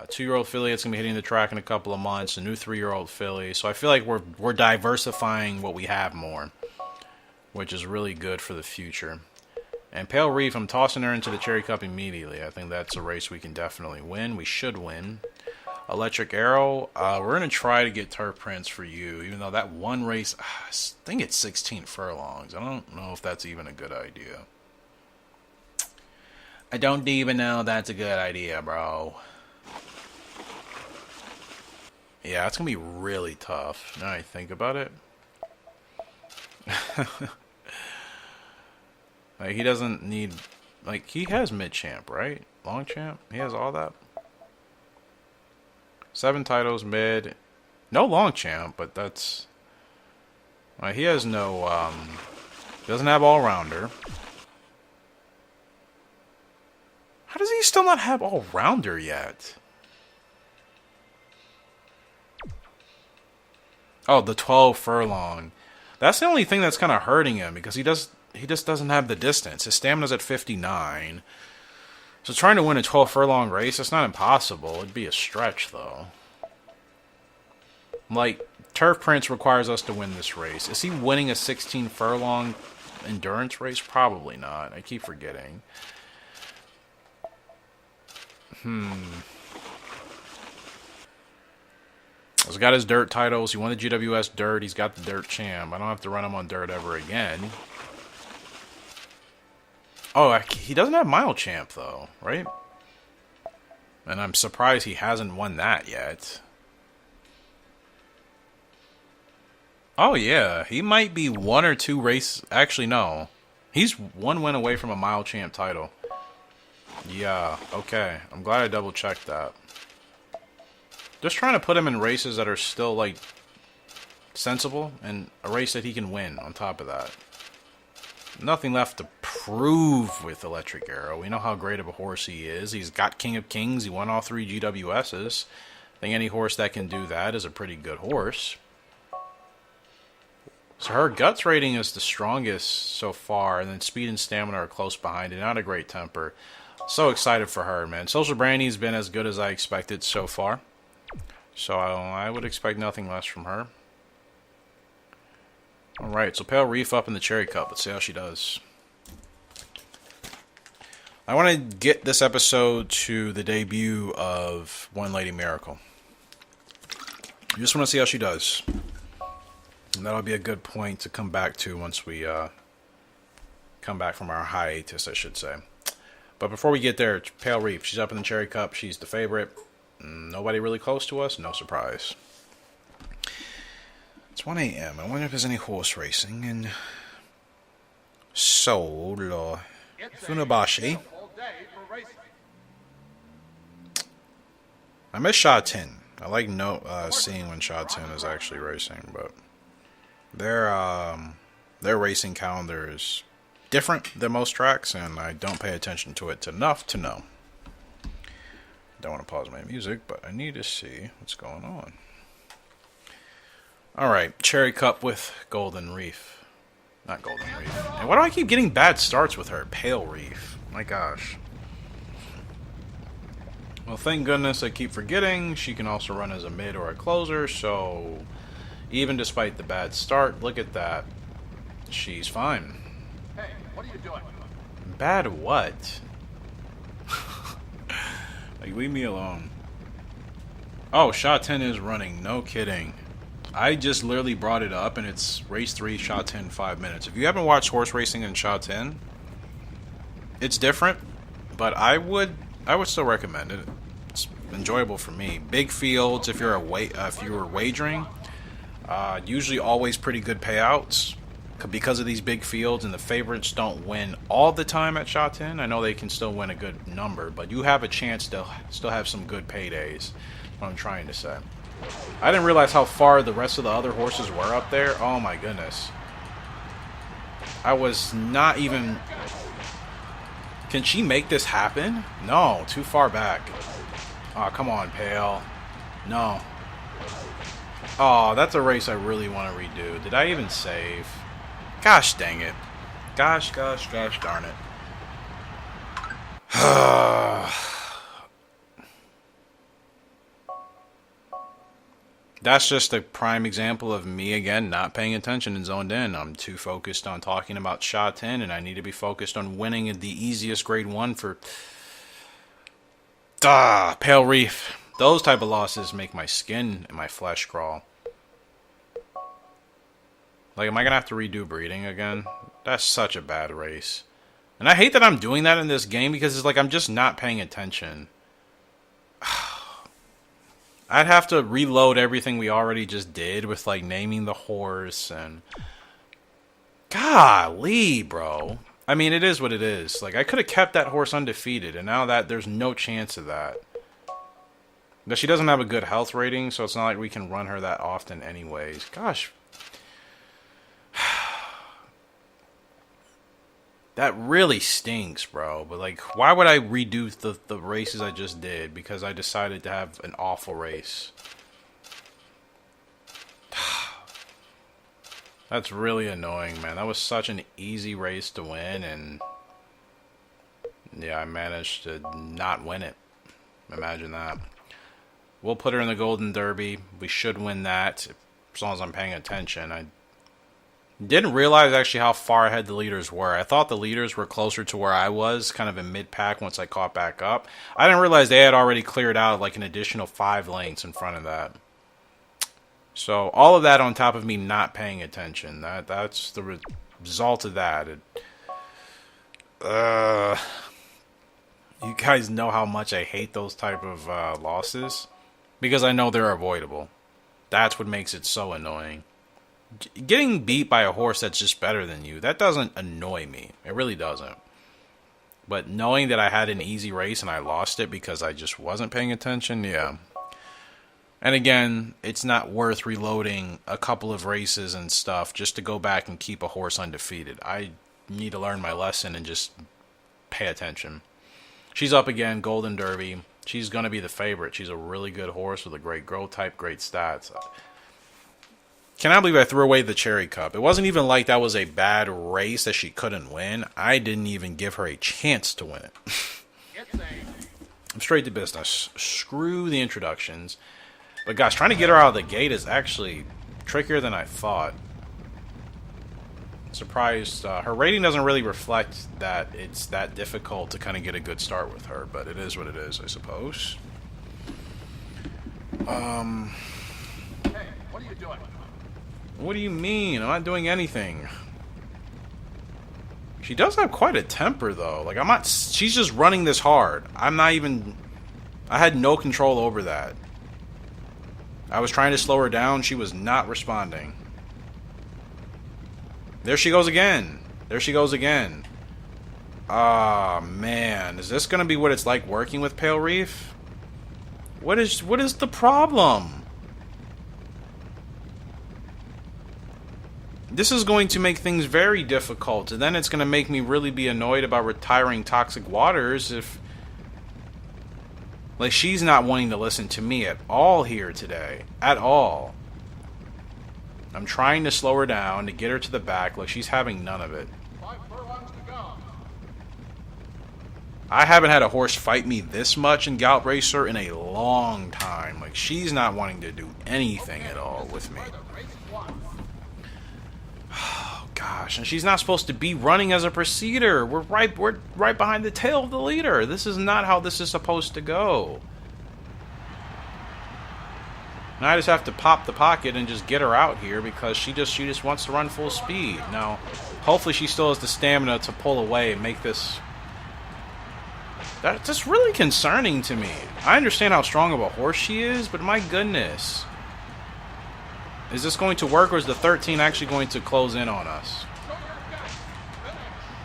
A 2-year-old filly that's gonna be hitting the track in a couple of months. A new 3-year-old filly. So I feel like we're diversifying what we have more, which is really good for the future. And Pale Reef, I'm tossing her into the Cherry Cup immediately. I think that's a race we can definitely win. We should win. Electric Arrow, we're going to try to get Turf Prince for you, even though that one race, I think it's 16 furlongs. I don't know if that's even a good idea. I don't even know if that's a good idea, bro. Yeah, it's going to be really tough, now I think about it. Like, he doesn't need... Like, he has mid-champ, right? Long champ? He has all that? 7 titles, mid. No long champ, but that's... he has no, doesn't have all-rounder. How does he still not have all-rounder yet? Oh, the 12 furlong. That's the only thing that's kind of hurting him, because he just doesn't have the distance. His stamina's at 59. So trying to win a 12 furlong race, it's not impossible. It'd be a stretch, though. Like, Turf Prince requires us to win this race. Is he winning a 16 furlong endurance race? Probably not. I keep forgetting. He's got his dirt titles. He won the GWS dirt. He's got the dirt champ. I don't have to run him on dirt ever again. Oh, he doesn't have mile champ, though, right? And I'm surprised he hasn't won that yet. Oh, yeah. He might be 1 or 2 races. Actually, no. He's 1 win away from a mile champ title. Yeah, okay. I'm glad I double-checked that. Just trying to put him in races that are still, like, sensible, and a race that he can win on top of that. Nothing left to prove with Electric Arrow. We know how great of a horse he is. He's got King of Kings. He won all 3 GWSs. I think any horse that can do that is a pretty good horse. So her guts rating is the strongest so far, and then speed and stamina are close behind it. Not a great temper. So excited for her, man. Social Brandy's been as good as I expected so far. So I would expect nothing less from her. Alright, so Pale Reef up in the Cherry Cup. Let's see how she does. I want to get this episode to the debut of One Lady Miracle. I just want to see how she does. And that'll be a good point to come back to once we come back from our hiatus, I should say. But before we get there, Pale Reef. She's up in the Cherry Cup. She's the favorite. Nobody really close to us. No surprise. It's 1 a.m. I wonder if there's any horse racing in Seoul or Funabashi. I miss Sha Tin. I like seeing when Sha Tin is actually racing, but their racing calendar is different than most tracks, and I don't pay attention to it enough to know. Don't want to pause my music, but I need to see what's going on. Alright, Cherry Cup with Golden Reef. Not Golden Reef. And why do I keep getting bad starts with her? Pale Reef. My gosh. Well, thank goodness I keep forgetting. She can also run as a mid or a closer, so even despite the bad start, look at that. She's fine. Hey, what are you doing? Bad what? Like, leave me alone. Oh, Sha Tin is running. No kidding. I just literally brought it up, and it's race 3, Sha Tin, 5 minutes. If you haven't watched horse racing in Sha Tin, it's different, but I would still recommend it. It's enjoyable for me. Big fields, if you're wagering, usually always pretty good payouts because of these big fields, and the favorites don't win all the time at Sha Tin. I know they can still win a good number, but you have a chance to still have some good paydays. That's what I'm trying to say. I didn't realize how far the rest of the other horses were up there. Oh my goodness. I was not even... Can she make this happen? No, too far back. Oh, come on, Pale. No. Oh, that's a race I really want to redo. Did I even save? Gosh dang it. Gosh darn it. That's just a prime example of me, again, not paying attention and zoned in. I'm too focused on talking about shot 10, and I need to be focused on winning the easiest grade 1 for... Pale Reef. Those type of losses make my skin and my flesh crawl. Like, am I going to have to redo breeding again? That's such a bad race. And I hate that I'm doing that in this game because it's like I'm just not paying attention. I'd have to reload everything we already just did with, like, naming the horse and... Golly, bro. I mean, it is what it is. Like, I could have kept that horse undefeated, and now that there's no chance of that. But she doesn't have a good health rating, so it's not like we can run her that often anyways. Gosh. That really stinks, bro. But, like, why would I redo the races I just did? Because I decided to have an awful race. That's really annoying, man. That was such an easy race to win, and... yeah, I managed to not win it. Imagine that. We'll put her in the Golden Derby. We should win that, as long as I'm paying attention. I didn't realize actually how far ahead the leaders were. I thought the leaders were closer to where I was, kind of in mid-pack once I caught back up. I didn't realize they had already cleared out like an additional 5 lengths in front of that. So all of that on top of me not paying attention. That's the result of that. You guys know how much I hate those type of losses. Because I know they're avoidable. That's what makes it so annoying. Getting beat by a horse that's just better than you, that doesn't annoy me. It really doesn't. But knowing that I had an easy race and I lost it because I just wasn't paying attention, yeah. And again, it's not worth reloading a couple of races and stuff just to go back and keep a horse undefeated. I need to learn my lesson and just pay attention. She's up again, Golden Derby. She's going to be the favorite. She's a really good horse with a great growth type, great stats. Cannot believe I threw away the Cherry Cup. It wasn't even like that was a bad race that she couldn't win. I didn't even give her a chance to win it. I'm straight to business. Screw the introductions. But gosh, trying to get her out of the gate is actually trickier than I thought. Surprised. Her rating doesn't really reflect that it's that difficult to kind of get a good start with her, but it is what it is, I suppose. Hey, what are you doing? What do you mean? I'm not doing anything. She does have quite a temper, though. Like, I'm not... she's just running this hard. I'm not even... I had no control over that. I was trying to slow her down. She was not responding. There she goes again. There she goes again. Ah, man. Is this going to be what it's like working with Pale Reef? What is the problem? This is going to make things very difficult, and then it's going to make me really be annoyed about retiring Toxic Waters if... like, she's not wanting to listen to me at all here today. At all. I'm trying to slow her down, to get her to the back. Look, she's having none of it. 5 furlongs to go. I haven't had a horse fight me this much in Gallop Racer in a long time. Like, she's not wanting to do anything at all with me. Oh, gosh. And she's not supposed to be running as a preceder. We're right behind the tail of the leader. This is not how this is supposed to go. And I just have to pop the pocket and just get her out here because she just wants to run full speed. Now, hopefully she still has the stamina to pull away and make this... that's really concerning to me. I understand how strong of a horse she is, but my goodness. Is this going to work, or is the 13 actually going to close in on us?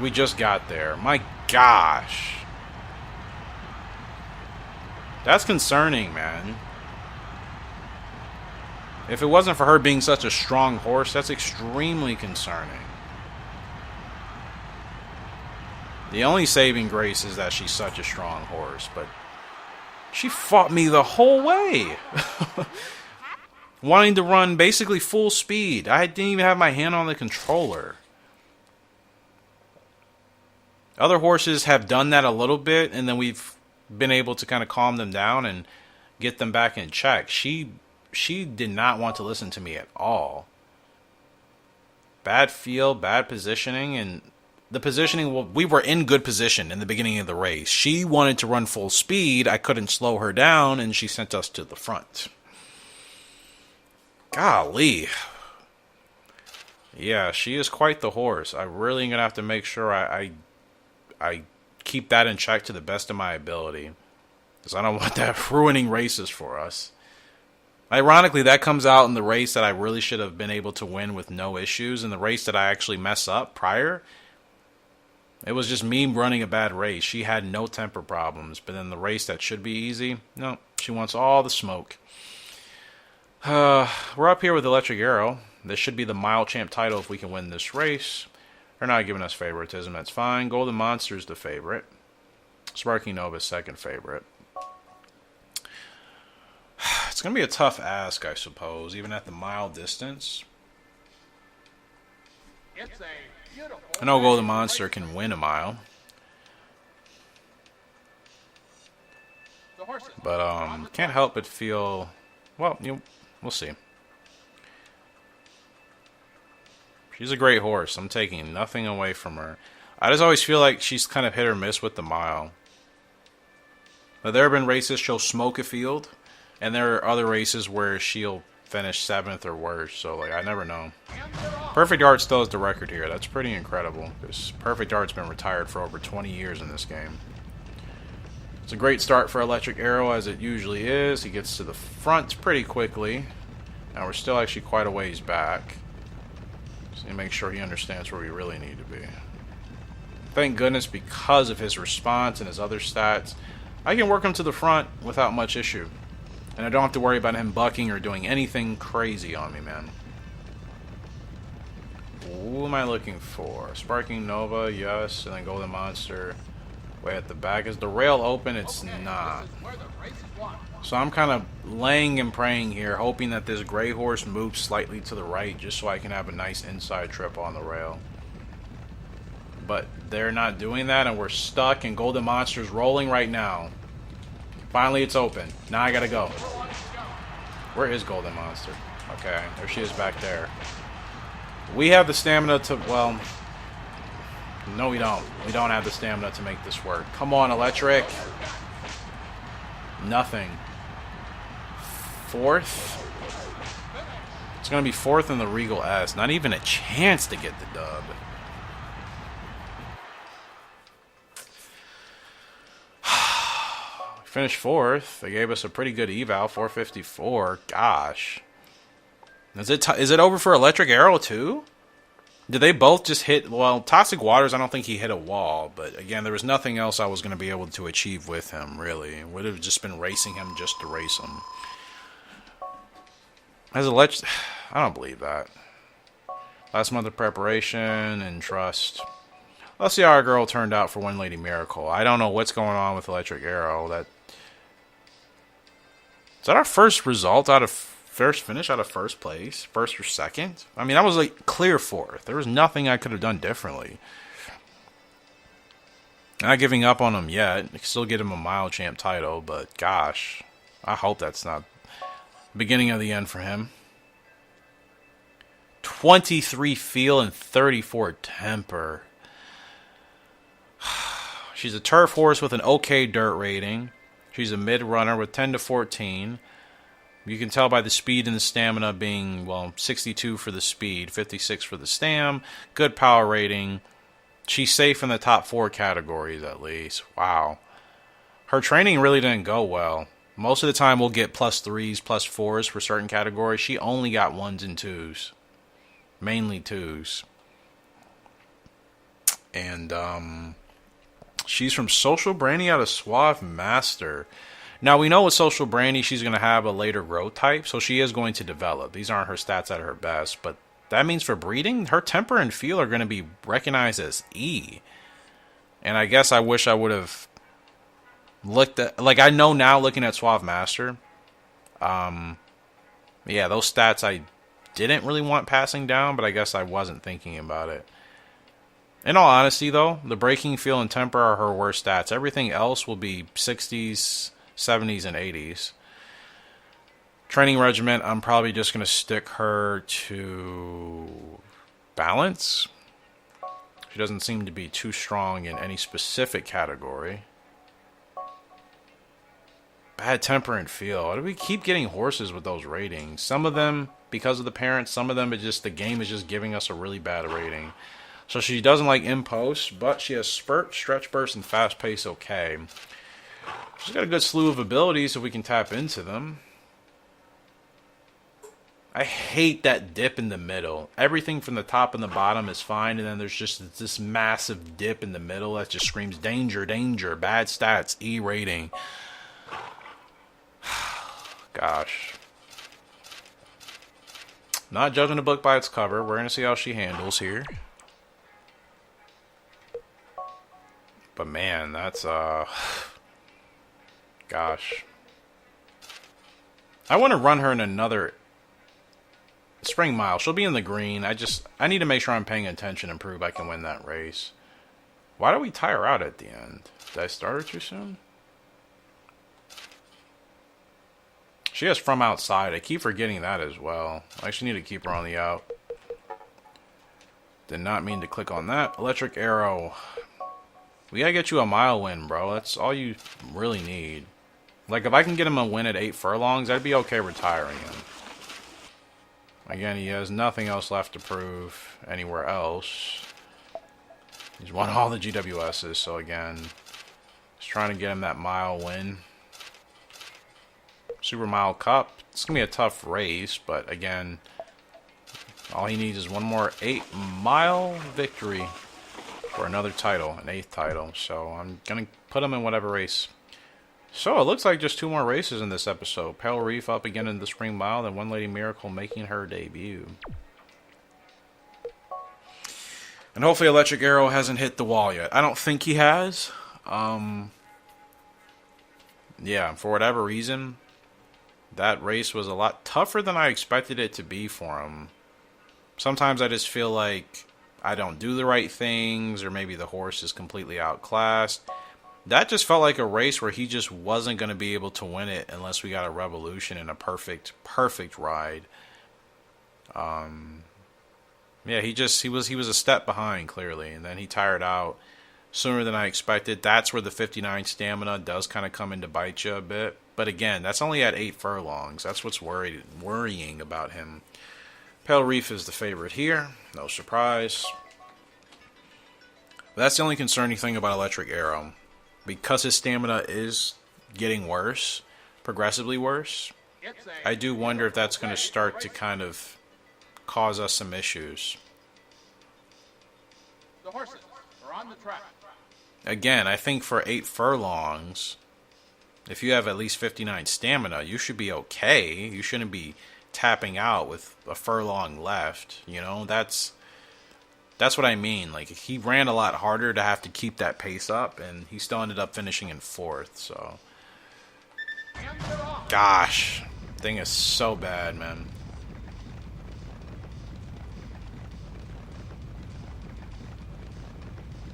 We just got there. My gosh. That's concerning, man. If it wasn't for her being such a strong horse, that's extremely concerning. The only saving grace is that she's such a strong horse, but she fought me the whole way. Wanting to run basically full speed. I didn't even have my hand on the controller. Other horses have done that a little bit, and then we've been able to kind of calm them down and get them back in check. She she did not want to listen to me at all. Bad feel, bad positioning, and the positioning, we were in good position in the beginning of the race. She wanted to run full speed. I couldn't slow her down, and she sent us to the front. Golly. Yeah, she is quite the horse. I really am going to have to make sure I keep that in check to the best of my ability. Because I don't want that ruining races for us. Ironically, that comes out in the race that I really should have been able to win with no issues. In the race that I actually mess up prior, it was just me running a bad race. She had no temper problems. But in the race that should be easy, no, she wants all the smoke. We're up here with Electric Arrow. This should be the mile champ title if we can win this race. They're not giving us favoritism. That's fine. Golden Monster's the favorite. Sparking Nova's second favorite. It's going to be a tough ask, I suppose, even at the mile distance. It's a beautiful. I know Golden Monster can win a mile. The horses. But can't help but feel, well, we'll see. She's a great horse. I'm taking nothing away from her. I just always feel like she's kind of hit or miss with the mile. But there have been races she'll smoke a field, and there are other races where she'll finish 7th or worse. So, like, I never know. Perfect Art still has the record here. That's pretty incredible, because Perfect Art's been retired for over 20 years in this game. It's a great start for Electric Arrow, as it usually is. He gets to the front pretty quickly. Now we're still actually quite a ways back. Just need to make sure he understands where we really need to be. Thank goodness, because of his response and his other stats, I can work him to the front without much issue. And I don't have to worry about him bucking or doing anything crazy on me, man. Who am I looking for? Sparking Nova, yes. And then Golden Monster. Way at the back. Is the rail open? It's not. So I'm kind of laying and praying here, hoping that this gray horse moves slightly to the right just so I can have a nice inside trip on the rail. But they're not doing that, and we're stuck, and Golden Monster's rolling right now. Finally, it's open. Now I gotta go. Where is Golden Monster? Okay, there she is back there. We have the stamina to, well, no we don't. We don't have the stamina to make this work. Come on, Electric. Nothing. 4th? It's gonna be 4th in the Regal S. Not even a chance to get the dub. Finished 4th. They gave us a pretty good eval, 454. Gosh. Is it over for Electric Arrow too? Did they both just hit... Well, Toxic Waters, I don't think he hit a wall. But again, there was nothing else I was going to be able to achieve with him, really. It would have just been racing him just to race him. As a I don't believe that. Last month of preparation and trust. Let's see how our girl turned out for One Lady Miracle. I don't know what's going on with Electric Arrow. Is that our first result out of... First finish out of first place? First or second? I mean, that was like clear 4th. There was nothing I could have done differently. Not giving up on him yet. I can still get him a mile champ title, but gosh. I hope that's not the beginning of the end for him. 23 feel and 34 temper. She's a turf horse with an okay dirt rating. She's a mid runner with 10 to 14. You can tell by the speed and the stamina being, well, 62 for the speed, 56 for the stam. Good power rating. She's safe in the top 4 categories at least. Wow. Her training really didn't go well. Most of the time we'll get +3s, +4s for certain categories. She only got 1s and 2s. Mainly 2s. And, she's from Social Brandy out of Suave Master. Now, we know with Social Brandy, she's going to have a later growth type, so she is going to develop. These aren't her stats at her best, but that means for breeding, her temper and feel are going to be recognized as E. And I guess I wish I would have looked at... Like, I know now, looking at Suave Master, yeah, those stats I didn't really want passing down, but I guess I wasn't thinking about it. In all honesty, though, the braking, feel, and temper are her worst stats. Everything else will be 60s... 70s and 80s. Training regiment, I'm probably just going to stick her to balance. She doesn't seem to be too strong in any specific category. Bad temper and feel. Why do we keep getting horses with those ratings? Some of them, because of the parents, some of them, it's just the game is just giving us a really bad rating. So she doesn't like impost, but she has spurt, stretch burst, and fast pace okay. She's got a good slew of abilities if we can tap into them. I hate that dip in the middle. Everything from the top and the bottom is fine, and then there's just this massive dip in the middle that just screams danger, danger, bad stats, E rating. Gosh. Not judging a book by its cover. We're going to see how she handles here. But man, that's, gosh. I want to run her in another spring mile. She'll be in the green. I need to make sure I'm paying attention and prove I can win that race. Why do we tie her out at the end? Did I start her too soon? She has from outside. I keep forgetting that as well. I actually need to keep her on the out. Did not mean to click on that. Electric Arrow. We gotta get you a mile win, bro. That's all you really need. Like, if I can get him a win at 8 furlongs, I'd be okay retiring him. Again, he has nothing else left to prove anywhere else. He's won all the GWSs, so again, just trying to get him that mile win. Super Mile Cup. It's going to be a tough race, but again, all he needs is one more 8-mile victory for another title, an 8th title. So I'm going to put him in whatever race. So it looks like just 2 more races in this episode. Pale Reef up again in the Spring Mile, and One Lady Miracle making her debut. And hopefully Electric Arrow hasn't hit the wall yet. I don't think he has. Yeah, for whatever reason, that race was a lot tougher than I expected it to be for him. Sometimes I just feel like I don't do the right things, or maybe the horse is completely outclassed. That just felt like a race where he just wasn't going to be able to win it unless we got a revolution and a perfect ride. Yeah, he was a step behind clearly, and then he tired out sooner than I expected. That's where the 59 stamina does kind of come into bite you a bit. But again, that's only at 8 furlongs. That's what's worrying about him. Pale Reef is the favorite here. No surprise. But that's the only concerning thing about Electric Arrow. Because his stamina is getting worse, progressively worse, I do wonder if that's going to start to kind of cause us some issues. The horses are on the track. Again, I think for 8 furlongs, if you have at least 59 stamina, you should be okay. You shouldn't be tapping out with a furlong left. You know, that's what I mean. Like, he ran a lot harder to have to keep that pace up, and he still ended up finishing in 4th. So, gosh, thing is so bad, man.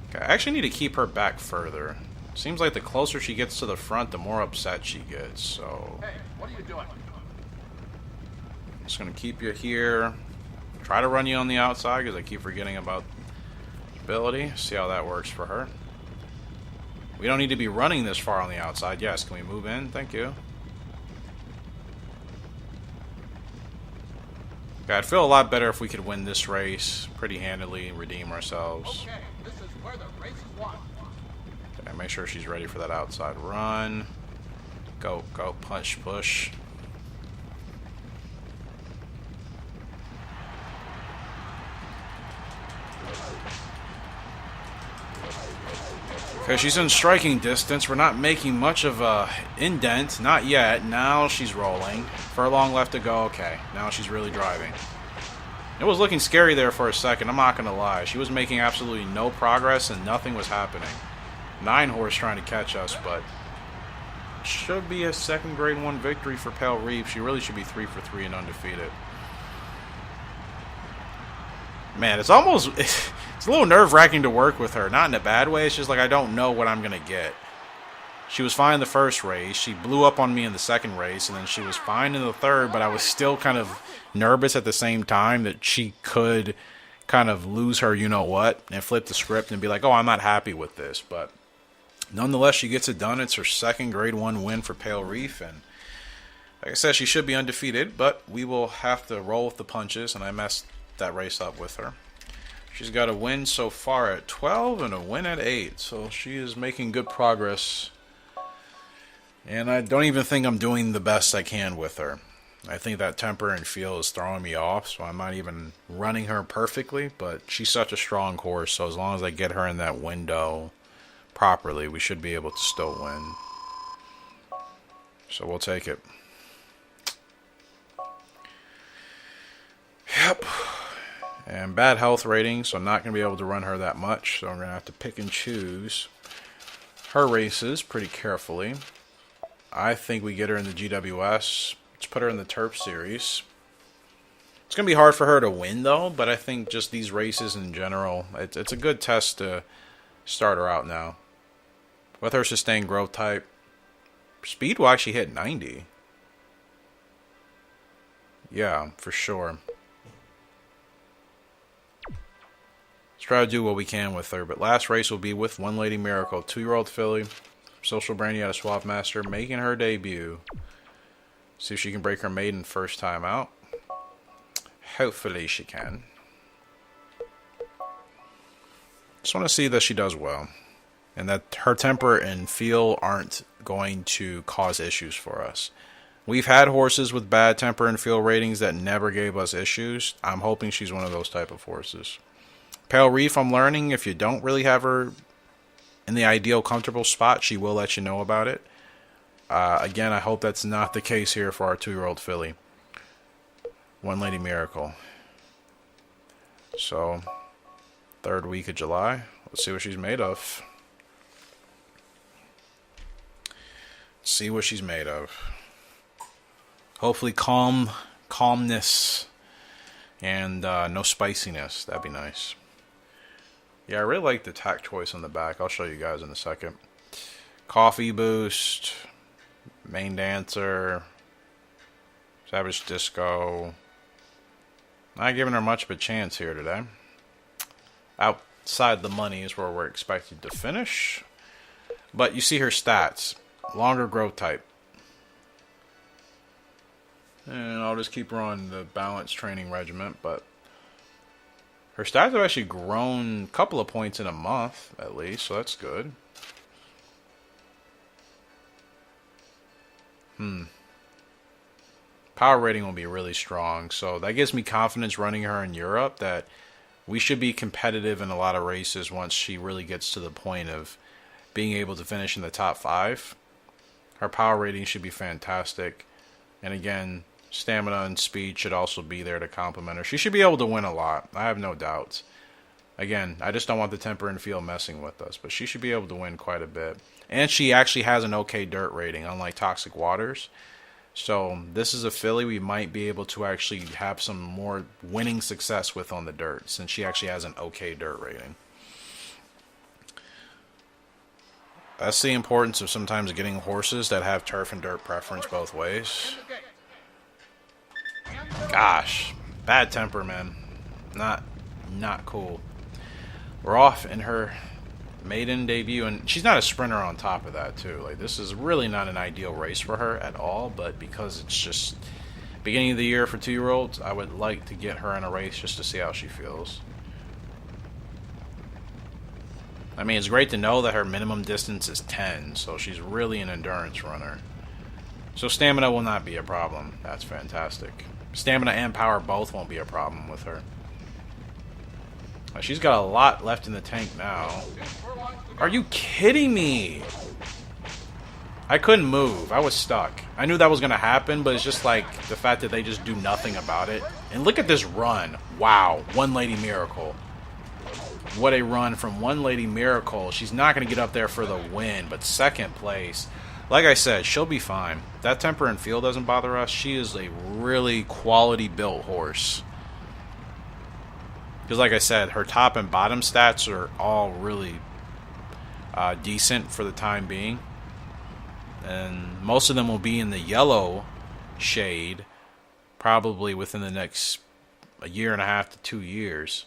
Okay, I actually need to keep her back further. Seems like the closer she gets to the front, the more upset she gets. So, Hey, what are you doing? just gonna keep you here. Try to run you on the outside because I keep forgetting about ability. See how that works for her. We don't need to be running this far on the outside. Yes, can we move in? Thank you. Okay, I'd feel a lot better if we could win this race pretty handily and redeem ourselves. Okay, this is where the race is won. Okay, make sure she's ready for that outside run. Go, punch, push. Okay, she's in striking distance. We're not making much of a indent. Not yet. Now she's rolling. Furlong left to go. Okay, now she's really driving. It was looking scary there for a second. I'm not going to lie. She was making absolutely no progress and nothing was happening. 9 horse trying to catch us, but should be a second grade 1 victory for Pale Reef. She really should be 3 for 3 and undefeated. Man, it's almost... It's a little nerve-wracking to work with her. Not in a bad way. It's just like I don't know what I'm going to get. She was fine the first race. She blew up on me in the second race, and then she was fine in the third, but I was still kind of nervous at the same time that she could kind of lose her you-know-what and flip the script and be like, oh, I'm not happy with this. But nonetheless, she gets it done. It's her second Grade 1 win for Pale Reef, and like I said, she should be undefeated, but we will have to roll with the punches, and I messed that race up with her. She's got a win so far at 12 and a win at 8, so she is making good progress. And I don't even think I'm doing the best I can with her. I think that temper and feel is throwing me off, so I'm not even running her perfectly, but she's such a strong horse, so as long as I get her in that window properly, we should be able to still win. So we'll take it. Yep. And bad health rating, so I'm not going to be able to run her that much, so I'm going to have to pick and choose her races pretty carefully. I think we get her in the GWS. Let's put her in the Turf Series. It's going to be hard for her to win, though, but I think just these races in general, it's a good test to start her out now. With her sustained growth type, speed will actually hit 90. Yeah, for sure. Let's try to do what we can with her, but last race will be with One Lady Miracle, 2-year-old filly, Social Brandy out of Swap Master, making her debut. See if she can break her maiden first time out. Hopefully she can. Just want to see that she does well, and that her temper and feel aren't going to cause issues for us. We've had horses with bad temper and feel ratings that never gave us issues. I'm hoping she's one of those type of horses. Pale Reef, I'm learning if you don't really have her in the ideal comfortable spot, she will let you know about it. Again, I hope that's not the case here for our 2-year-old filly. One Lady Miracle. So, 3rd week of July. Let's see what she's made of. See what she's made of. Hopefully calmness and no spiciness. That'd be nice. Yeah, I really like the tack choice on the back. I'll show you guys in a second. Coffee Boost, Main Dancer, Savage Disco. Not giving her much of a chance here today. Outside the money is where we're expected to finish. But you see her stats. Longer growth type. And I'll just keep her on the balanced training regiment, but her stats have actually grown a couple of points in a month, at least, so that's good. Power rating will be really strong, so that gives me confidence running her in Europe that we should be competitive in a lot of races once she really gets to the point of being able to finish in the top 5. Her power rating should be fantastic. And again, stamina and speed should also be there to complement her. She should be able to win a lot. I have no doubts. Again, I just don't want the temper and feel messing with us. But she should be able to win quite a bit. And she actually has an okay dirt rating, unlike Toxic Waters. So this is a filly we might be able to actually have some more winning success with on the dirt, since she actually has an okay dirt rating. That's the importance of sometimes getting horses that have turf and dirt preference both ways. Gosh, bad temper, man. Not cool. We're off in her maiden debut, and she's not a sprinter on top of that too. Like, this is really not an ideal race for her at all, but because it's just beginning of the year for 2-year-olds, I would like to get her in a race just to see how she feels. I mean, it's great to know that her minimum distance is 10, so she's really an endurance runner. So stamina will not be a problem. That's fantastic. Stamina and power both won't be a problem with her. She's got a lot left in the tank now. Are you kidding me? I couldn't move. I was stuck. I knew that was going to happen, but it's just like the fact that they just do nothing about it. And look at this run. Wow. One Lady Miracle. What a run from One Lady Miracle. She's not going to get up there for the win, but second place. Like I said, she'll be fine. That temper and feel doesn't bother us. She is a really quality built horse. Because like I said, her top and bottom stats are all really decent for the time being. And most of them will be in the yellow shade, probably within the next a year and a half to 2 years.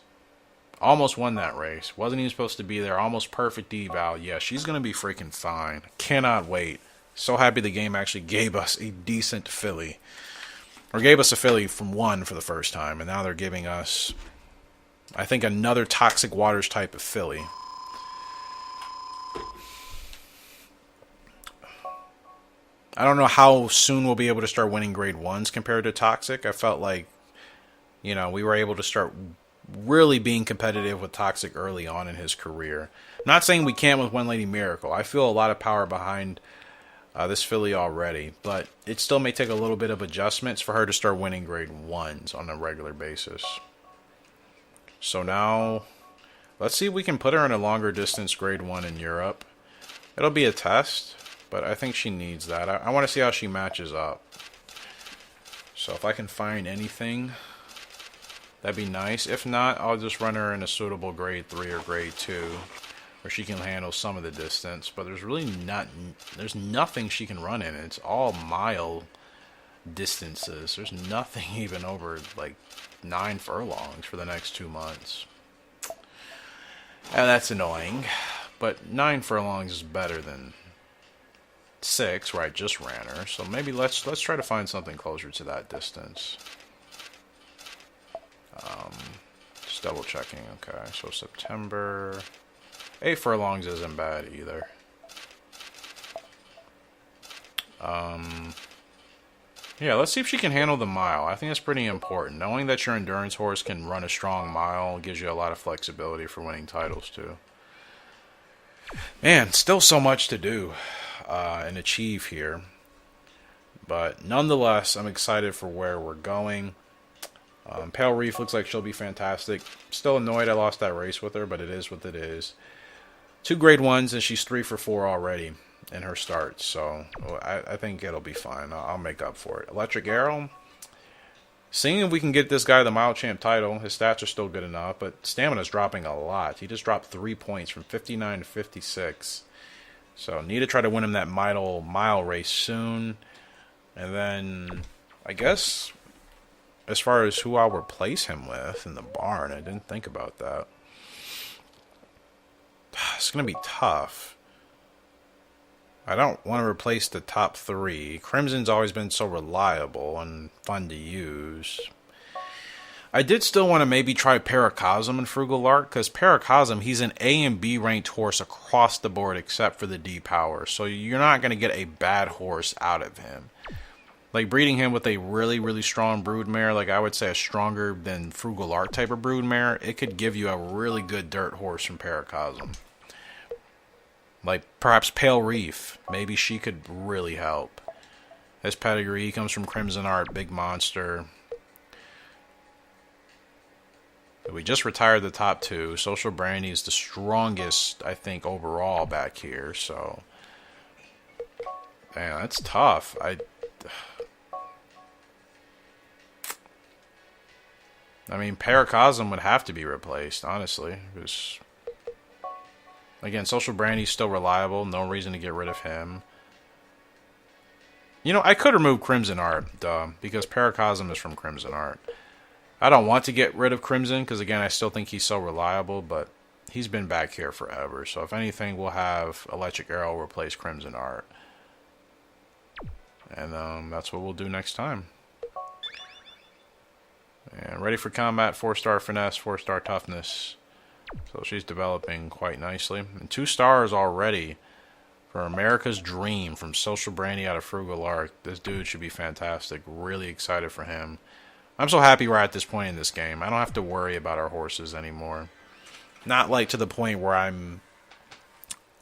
Almost won that race. Wasn't even supposed to be there. Almost perfect eval. Yeah, she's going to be freaking fine. Cannot wait. So happy the game actually gave us a decent filly. Or gave us a filly from one for the first time. And now they're giving us, I think, another Toxic Waters type of filly. I don't know how soon we'll be able to start winning grade 1s compared to Toxic. I felt like, you know, we were able to start really being competitive with Toxic early on in his career. I'm not saying we can't with One Lady Miracle. I feel a lot of power behind this filly already, but it still may take a little bit of adjustments for her to start winning grade 1s on a regular basis. So now, let's see if we can put her in a longer distance grade 1 in Europe. It'll be a test, but I think she needs that. I want to see how she matches up. So if I can find anything, that'd be nice. If not, I'll just run her in a suitable grade 3 or grade 2, where she can handle some of the distance. But there's really there's nothing she can run in. It's all mile distances. There's nothing even over like 9 furlongs for the next 2 months. And that's annoying. But 9 furlongs is better than 6, where I just ran her. So maybe let's try to find something closer to that distance. Just double checking. Okay, so September, 8 furlongs isn't bad either. Yeah, let's see if she can handle the mile. I think that's pretty important. Knowing that your endurance horse can run a strong mile gives you a lot of flexibility for winning titles too. Man, still so much to do and achieve here. But nonetheless, I'm excited for where we're going. Pale Reef looks like she'll be fantastic. Still annoyed I lost that race with her, but it is what it is. 2 grade 1s, and she's 3 for 4 already in her starts. So I think it'll be fine. I'll make up for it. Electric Arrow. Seeing if we can get this guy the Mile Champ title. His stats are still good enough, but stamina's dropping a lot. He just dropped 3 points from 59 to 56. So need to try to win him that mile race soon. And then, I guess, as far as who I'll replace him with in the barn, I didn't think about that. It's going to be tough. I don't want to replace the top 3. Crimson's always been so reliable and fun to use. I did still want to maybe try Paracosm and Frugal Lark, because Paracosm, he's an A and B ranked horse across the board except for the D power. So you're not going to get a bad horse out of him. Like breeding him with a really, really strong broodmare, like I would say a stronger than Frugal Lark type of broodmare, it could give you a really good dirt horse from Paracosm. Like perhaps Pale Reef, maybe she could really help. His pedigree, he comes from Crimson Art, big monster. But we just retired the top 2. Social Brandy is the strongest, I think, overall back here. So, man, that's tough. I mean, Paracosm would have to be replaced, honestly. Because, again, Social Brandy's still reliable. No reason to get rid of him. You know, I could remove Crimson Art, because Paracosm is from Crimson Art. I don't want to get rid of Crimson, because, again, I still think he's so reliable, but he's been back here forever. So, if anything, we'll have Electric Arrow replace Crimson Art. And that's what we'll do next time. And ready for combat, 4-star finesse, 4-star toughness. So she's developing quite nicely. And 2 stars already for America's Dream from Social Brandy out of Frugal Lark. This dude should be fantastic. Really excited for him. I'm so happy we're at this point in this game. I don't have to worry about our horses anymore. Not like to the point where I'm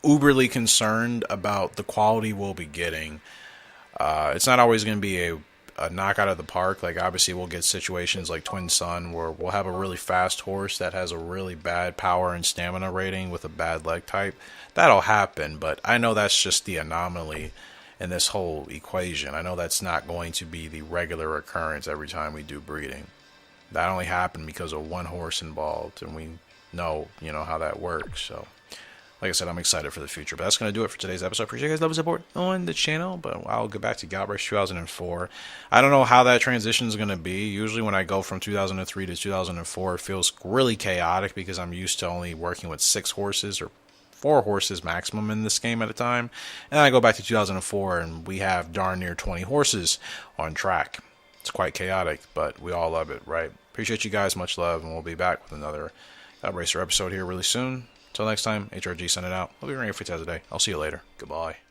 uberly concerned about the quality we'll be getting. It's not always going to be a knock out of the park. Like obviously we'll get situations like Twin Sun where we'll have a really fast horse that has a really bad power and stamina rating with a bad leg type. That'll happen, but I know that's just the anomaly in this whole equation. I know that's not going to be the regular occurrence every time we do breeding. That only happened because of one horse involved, and we know, how that works. So like I said, I'm excited for the future. But that's going to do it for today's episode. Appreciate you guys' love and support on the channel. But I'll get back to Gallop Racer 2004. I don't know how that transition is going to be. Usually when I go from 2003 to 2004, it feels really chaotic because I'm used to only working with 6 horses or 4 horses maximum in this game at a time. And I go back to 2004 and we have darn near 20 horses on track. It's quite chaotic, but we all love it, right? Appreciate you guys. Much love. And we'll be back with another Gallop Racer episode here really soon. Until next time, HRG sending out. I'll be ringing for you today. I'll see you later. Goodbye.